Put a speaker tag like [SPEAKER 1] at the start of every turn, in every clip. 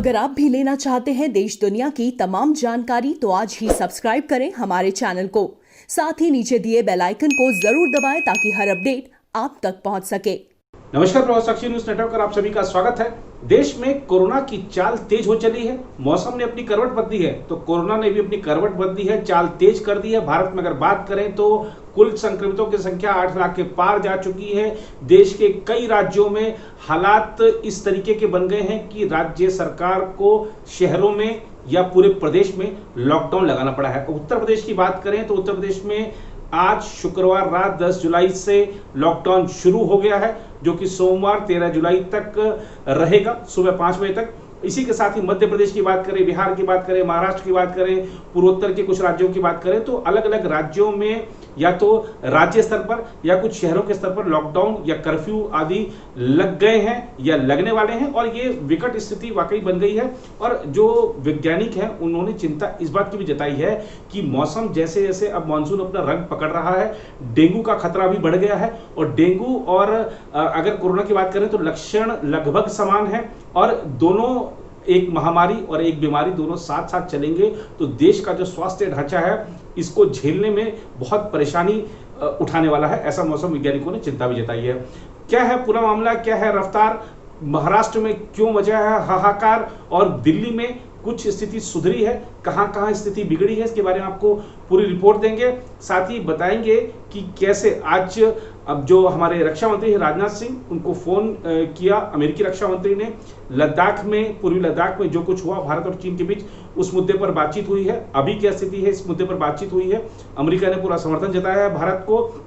[SPEAKER 1] अगर आप भी लेना चाहते हैं देश दुनिया की तमाम जानकारी तो आज ही सब्सक्राइब करें हमारे चैनल को। साथ ही नीचे दिए बेल आइकन को जरूर दबाएं ताकि हर अपडेट आप तक पहुंच सके।
[SPEAKER 2] नमस्कार, प्रभात साक्षी न्यूज नेटवर्क पर आप सभी का स्वागत है। देश में कोरोना की चाल तेज हो चली है। मौसम ने अपनी करवट बदली है तो कोरोना ने भी अपनी करवट बदली है, चाल तेज कर दी है। भारत में अगर बात करें तो कुल संक्रमितों की संख्या 8 लाख के पार जा चुकी है। देश के कई राज्यों में हालात इस तरीके के बन गए हैं कि राज्य सरकार को शहरों में या पूरे प्रदेश में लॉकडाउन लगाना पड़ा है। उत्तर प्रदेश की बात करें तो उत्तर प्रदेश में आज शुक्रवार रात 10 जुलाई से लॉकडाउन शुरू हो गया है, जो कि सोमवार 13 जुलाई तक रहेगा सुबह 5 बजे तक। इसी के साथ ही मध्य प्रदेश की बात करें, बिहार की बात करें, महाराष्ट्र की बात करें, पूर्वोत्तर के कुछ राज्यों की बात करें तो अलग अलग राज्यों में या तो राज्य स्तर पर या कुछ शहरों के स्तर पर लॉकडाउन या कर्फ्यू आदि लग गए हैं या लगने वाले हैं और ये विकट स्थिति वाकई बन गई है। और जो वैज्ञानिक हैं उन्होंने चिंता इस बात की भी जताई है कि मौसम जैसे जैसे अब मानसून अपना रंग पकड़ रहा है, डेंगू का खतरा भी बढ़ गया है। और डेंगू और अगर कोरोना की बात करें तो लक्षण लगभग समान है और दोनों एक महामारी और एक बीमारी दोनों साथ साथ चलेंगे तो देश का जो स्वास्थ्य ढांचा है इसको झेलने में बहुत परेशानी उठाने वाला है, ऐसा मौसम वैज्ञानिकों ने चिंता भी जताई है। क्या है पूरा मामला, क्या है रफ्तार, महाराष्ट्र में क्यों वजह है हाहाकार और दिल्ली में कुछ स्थिति सुधरी है, कहां कहां स्थिति बिगड़ी है, इसके बारे में आपको पूरी रिपोर्ट देंगे। साथ ही बताएंगे कि कैसे आज अब जो हमारे रक्षा मंत्री राजनाथ सिंह, उनको फोन किया अमेरिकी रक्षा मंत्री ने, लद्दाख में, पूर्वी लद्दाख में जो कुछ हुआ भारत और चीन के बीच उस मुद्दे पर बातचीत हुई है। अभी क्या स्थिति है इस मुद्दे पर बातचीत हुई है। अमेरिका ने पूरा समर्थन जताया है भारत को।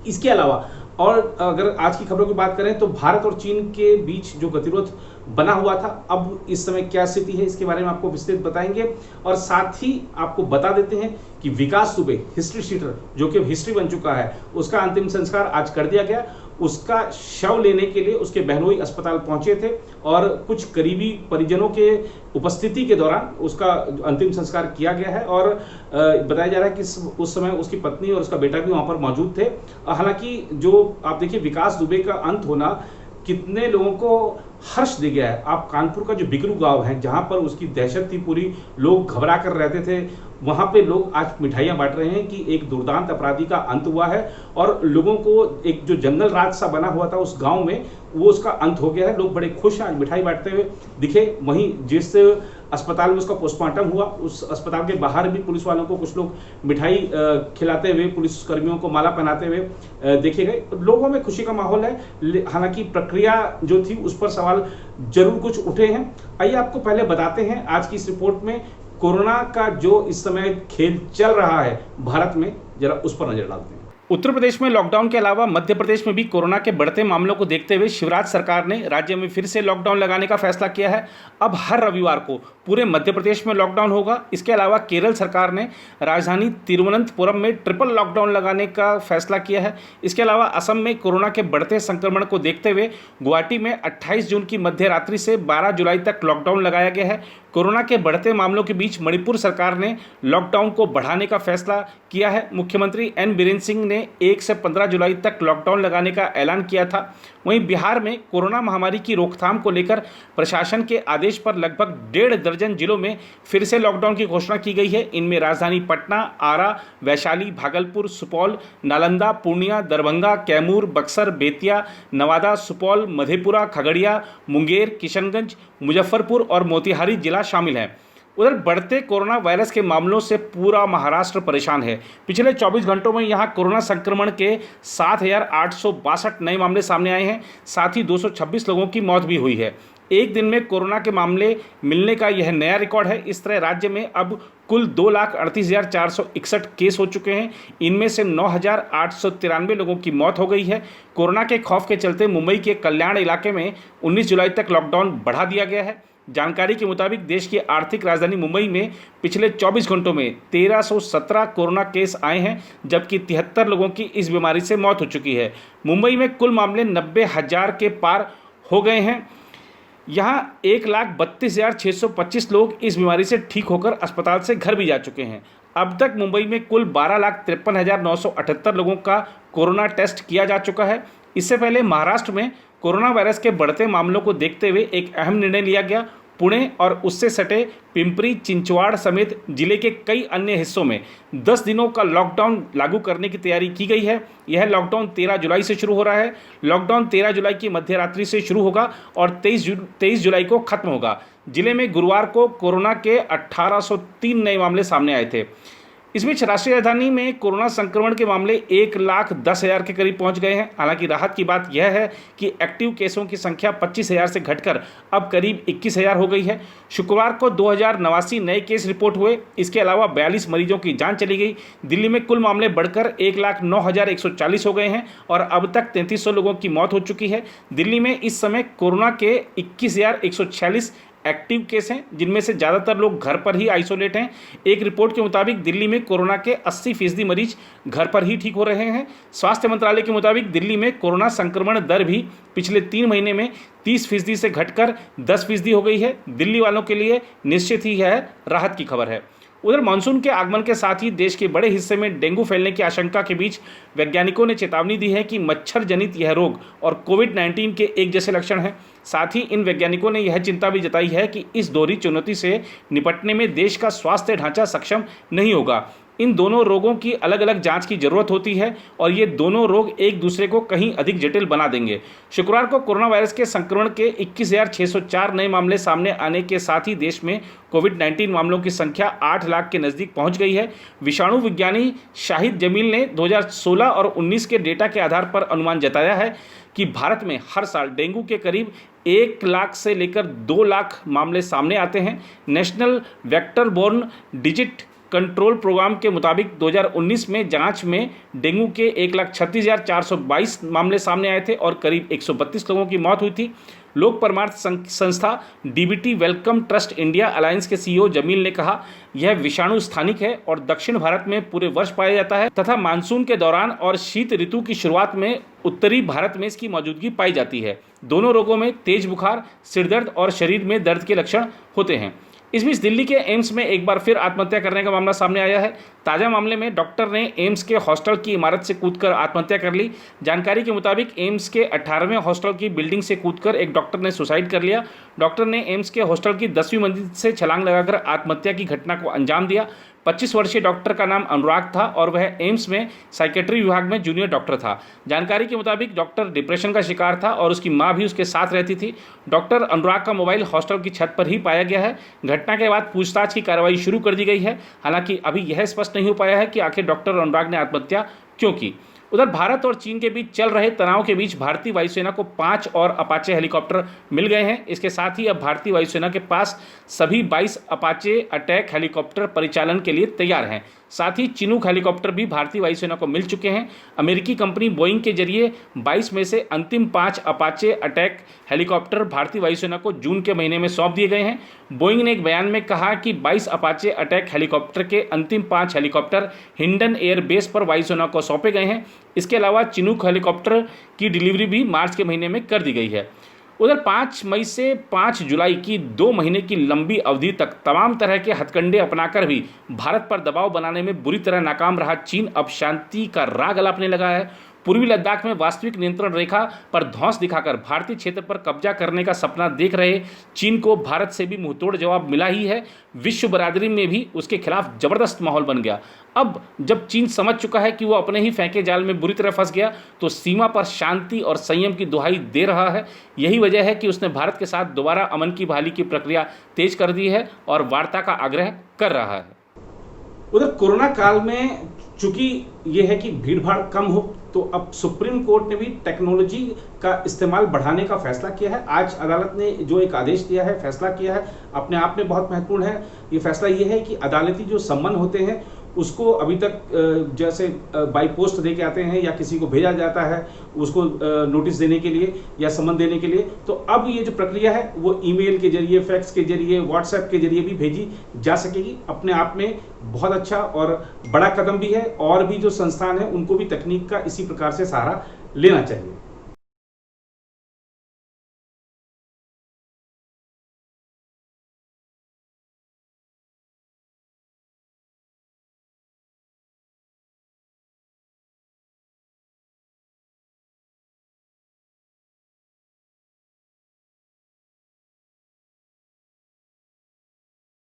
[SPEAKER 2] इसके अलावा और अगर आज की खबरों की बात करें तो भारत और चीन के बीच जो गतिरोध बना हुआ था अब इस समय क्या स्थिति है इसके बारे में आपको विस्तृत बताएंगे। और साथ ही आपको बता देते हैं कि विकास दुबे हिस्ट्री शीटर जो कि हिस्ट्री बन चुका है उसका अंतिम संस्कार आज कर दिया गया। उसका शव लेने के लिए उसके बहनोई अस्पताल पहुंचे थे और कुछ करीबी परिजनों के उपस्थिति के दौरान उसका अंतिम संस्कार किया गया है। और बताया जा रहा है कि उस समय उसकी पत्नी और उसका बेटा भी वहां पर मौजूद थे। हालांकि जो आप देखिए विकास दुबे का अंत होना कितने लोगों को हर्ष दे गया है। आप कानपुर का जो बिकरू गांव है जहां पर उसकी दहशत थी पूरी, लोग घबरा कर रहते थे, वहां पे लोग आज मिठाइयां बांट रहे हैं कि एक दुर्दांत अपराधी का अंत हुआ है और लोगों को एक जो जंगल राज सा बना हुआ था उस गांव में वो उसका अंत हो गया है। लोग बड़े खुश हैं, आज मिठाई बांटते हुए दिखे। वहीं जिस अस्पताल में उसका पोस्टमार्टम हुआ उस अस्पताल के बाहर भी पुलिस वालों को कुछ लोग मिठाई खिलाते हुए, पुलिस कर्मियों को माला पहनाते हुए देखे गए। लोगों में खुशी का माहौल है। हालांकि प्रक्रिया जो थी उस पर सवाल जरूर कुछ उठे हैं। आइए आपको पहले बताते हैं आज की इस रिपोर्ट में कोरोना का जो इस समय खेल चल रहा है भारत में, जरा उस पर नजर डालते हैं। उत्तर प्रदेश में लॉकडाउन के अलावा मध्य प्रदेश में भी कोरोना के बढ़ते मामलों को देखते हुए शिवराज सरकार ने राज्य में फिर से लॉकडाउन लगाने का फैसला किया है। अब हर रविवार को पूरे मध्य प्रदेश में लॉकडाउन होगा। इसके अलावा केरल सरकार ने राजधानी तिरुवनंतपुरम में ट्रिपल लॉकडाउन लगाने का फैसला किया है। इसके अलावा असम में कोरोना के बढ़ते संक्रमण को देखते हुए गुवाहाटी में 28 जून की मध्य रात्रि से 12 जुलाई तक लॉकडाउन लगाया गया है। कोरोना के बढ़ते मामलों के बीच मणिपुर सरकार ने लॉकडाउन को बढ़ाने का फैसला किया है। मुख्यमंत्री एन बीरेन सिंह ने 1 से 15 जुलाई तक लॉकडाउन लगाने का ऐलान किया था। वहीं बिहार में कोरोना महामारी की रोकथाम को लेकर प्रशासन के आदेश पर लगभग 1.5 दर्जन जिलों में फिर से लॉकडाउन की घोषणा की गई है। इनमें राजधानी पटना, आरा, वैशाली, भागलपुर, सुपौल, नालंदा, पूर्णिया, दरभंगा, कैमूर, बक्सर, बेतिया, नवादा, सुपौल, मधेपुरा, खगड़िया, मुंगेर, किशनगंज, मुजफ्फरपुर और मोतिहारी जिला शामिल हैं। उधर बढ़ते कोरोना वायरस के मामलों से पूरा महाराष्ट्र परेशान है। पिछले 24 घंटों में यहां कोरोना संक्रमण के 7,862 नए मामले सामने आए हैं। साथ ही 226 लोगों की मौत भी हुई है। एक दिन में कोरोना के मामले मिलने का यह नया रिकॉर्ड है। इस तरह राज्य में अब कुल 2,38,461 केस हो चुके हैं। इनमें से 9,893 लोगों की मौत हो गई है। कोरोना के खौफ के चलते मुंबई के कल्याण इलाके में 19 जुलाई तक लॉकडाउन बढ़ा दिया गया है। जानकारी के मुताबिक देश की आर्थिक राजधानी मुंबई में पिछले 24 घंटों में 1317 कोरोना केस आए हैं, जबकि 73 लोगों की इस बीमारी से मौत हो चुकी है। मुंबई में कुल मामले 90,000 के पार हो गए हैं। यहाँ 1,32,625 लोग इस बीमारी से ठीक होकर अस्पताल से घर भी जा चुके हैं। अब तक मुंबई में कुल 12,53,978 लोगों का कोरोना टेस्ट किया जा चुका है। इससे पहले महाराष्ट्र में कोरोना वायरस के बढ़ते मामलों को देखते हुए एक अहम निर्णय लिया गया। पुणे और उससे सटे पिंपरी चिंचवाड़ समेत जिले के कई अन्य हिस्सों में 10 दिनों का लॉकडाउन लागू करने की तैयारी की गई है। यह लॉकडाउन 13 जुलाई से शुरू हो रहा है। लॉकडाउन 13 जुलाई की मध्यरात्रि से शुरू होगा और 23 जुलाई को खत्म होगा। जिले में गुरुवार को कोरोना के 1803 नए मामले सामने आए थे। इस बीच राष्ट्रीय राजधानी में कोरोना संक्रमण के मामले 1,10,000 के करीब पहुंच गए हैं। हालांकि राहत की बात यह है कि एक्टिव केसों की संख्या 25,000 से घटकर अब करीब 21,000 हो गई है। शुक्रवार को 2,089 नए केस रिपोर्ट हुए। इसके अलावा 42 मरीजों की जान चली गई। दिल्ली में कुल मामले बढ़कर 1,09,140 हो गए हैं और अब तक 3300 लोगों की मौत हो चुकी है। दिल्ली में इस समय कोरोना के 21,146 एक्टिव केस हैं, जिनमें से ज़्यादातर लोग घर पर ही आइसोलेट हैं। एक रिपोर्ट के मुताबिक दिल्ली में कोरोना के 80% मरीज घर पर ही ठीक हो रहे हैं। स्वास्थ्य मंत्रालय के मुताबिक दिल्ली में कोरोना संक्रमण दर भी पिछले 3 महीने में 30% से घटकर 10% हो गई है। दिल्ली वालों के लिए निश्चित ही यह राहत की खबर है। उधर मानसून के आगमन के साथ ही देश के बड़े हिस्से में डेंगू फैलने की आशंका के बीच वैज्ञानिकों ने चेतावनी दी है कि मच्छर जनित यह रोग और कोविड-19 के एक जैसे लक्षण हैं। साथ ही इन वैज्ञानिकों ने यह चिंता भी जताई है कि इस दोहरी चुनौती से निपटने में देश का स्वास्थ्य ढांचा सक्षम नहीं होगा। इन दोनों रोगों की अलग अलग जांच की जरूरत होती है और ये दोनों रोग एक दूसरे को कहीं अधिक जटिल बना देंगे। शुक्रवार को कोरोना वायरस के संक्रमण के 21,604 नए मामले सामने आने के साथ ही देश में कोविड-19 मामलों की संख्या 8 लाख के नज़दीक पहुंच गई है। विषाणु विज्ञानी शाहिद जमील ने 2016 और 19 के डेटा के आधार पर अनुमान जताया है कि भारत में हर साल डेंगू के करीब 1 लाख से लेकर 2 लाख मामले सामने आते हैं। National vector borne disease control programme के मुताबिक 2019 में जांच में डेंगू के 1,36,422 मामले सामने आए थे और करीब 132 लोगों की मौत हुई थी। लोक परमार्थ संस्था DBT Wellcome Trust India alliance के सीईओ जमील ने कहा, यह विषाणु स्थानिक है और दक्षिण भारत में पूरे वर्ष पाया जाता है तथा मानसून के दौरान और शीत ऋतु की शुरुआत में उत्तरी भारत में इसकी मौजूदगी पाई जाती है। दोनों रोगों में तेज बुखार, सिरदर्द और शरीर में दर्द के लक्षण होते हैं। इस बीच दिल्ली के एम्स में एक बार फिर आत्महत्या करने का मामला सामने आया है। ताज़ा मामले में डॉक्टर ने एम्स के हॉस्टल की इमारत से कूदकर आत्महत्या कर ली। जानकारी के मुताबिक एम्स के 18वें हॉस्टल की बिल्डिंग से कूदकर एक डॉक्टर ने सुसाइड कर लिया। डॉक्टर ने एम्स के हॉस्टल की 10वीं मंजिल से छलांग लगाकर आत्महत्या की घटना को अंजाम दिया। 25 वर्षीय डॉक्टर का नाम अनुराग था और वह एम्स में साइकेट्री विभाग में जूनियर डॉक्टर था। जानकारी के मुताबिक डॉक्टर डिप्रेशन का शिकार था और उसकी मां भी उसके साथ रहती थी। डॉक्टर अनुराग का मोबाइल हॉस्टल की छत पर ही पाया गया है। घटना के बाद पूछताछ की कार्रवाई शुरू कर दी गई है। हालांकि अभी यह स्पष्ट नहीं हो पाया है कि आखिर डॉक्टर अनुराग ने आत्महत्या क्यों की। उधर भारत और चीन के बीच चल रहे तनाव के बीच भारतीय वायुसेना को 5 और अपाचे हेलीकॉप्टर मिल गए हैं। इसके साथ ही अब भारतीय वायुसेना के पास सभी 22 अपाचे अटैक हेलीकॉप्टर परिचालन के लिए तैयार हैं। साथ ही चिनूक हेलीकॉप्टर भी भारतीय वायुसेना को मिल चुके हैं। अमेरिकी कंपनी बोइंग के जरिए 22 में से अंतिम 5 अपाचे अटैक हेलीकॉप्टर भारतीय वायुसेना को जून के महीने में सौंप दिए गए हैं। बोइंग ने एक बयान में कहा कि 22 अपाचे अटैक हेलीकॉप्टर के अंतिम 5 हेलीकॉप्टर हिंडन एयर बेस पर वायुसेना को सौंपे गए हैं। इसके अलावा चिनूक हेलीकॉप्टर की डिलीवरी भी मार्च के महीने में कर दी गई है। उधर 5 मई से 5 जुलाई की 2 महीने की लंबी अवधि तक तमाम तरह के हथकंडे अपनाकर भी भारत पर दबाव बनाने में बुरी तरह नाकाम रहा चीन अब शांति का राग अलापने लगा है। पूर्वी लद्दाख में वास्तविक नियंत्रण रेखा पर धौंस दिखाकर भारतीय क्षेत्र पर कब्जा करने का सपना देख रहे चीन को भारत से भी मुंहतोड़ जवाब मिला ही है। विश्व बरादरी में भी उसके खिलाफ जबरदस्त माहौल बन गया। अब जब चीन समझ चुका है कि वो अपने ही फेंके जाल में बुरी तरह फंस गया, तो सीमा पर शांति और संयम की दुहाई दे रहा है। यही वजह है कि उसने भारत के साथ दोबारा अमन की बहाली की प्रक्रिया तेज कर दी है और वार्ता का आग्रह कर रहा है। उधर कोरोना काल में चूंकि यह है कि भीड़ भाड़ कम हो, तो अब सुप्रीम कोर्ट ने भी टेक्नोलॉजी का इस्तेमाल बढ़ाने का फैसला किया है। आज अदालत ने जो एक आदेश दिया है, फैसला किया है, अपने आप में बहुत महत्वपूर्ण है। ये फैसला ये है कि अदालती जो सम्मन होते हैं उसको अभी तक जैसे बाई पोस्ट दे के आते हैं या किसी को भेजा जाता है उसको नोटिस देने के लिए या सम्मन देने के लिए, तो अब ये जो प्रक्रिया है वो ईमेल के जरिए, फैक्स के जरिए, व्हाट्सएप के जरिए भी भेजी जा सकेगी। अपने आप में बहुत अच्छा और बड़ा कदम भी है और भी जो संस्थान है उनको भी तकनीक का इसी प्रकार से सहारा लेना चाहिए।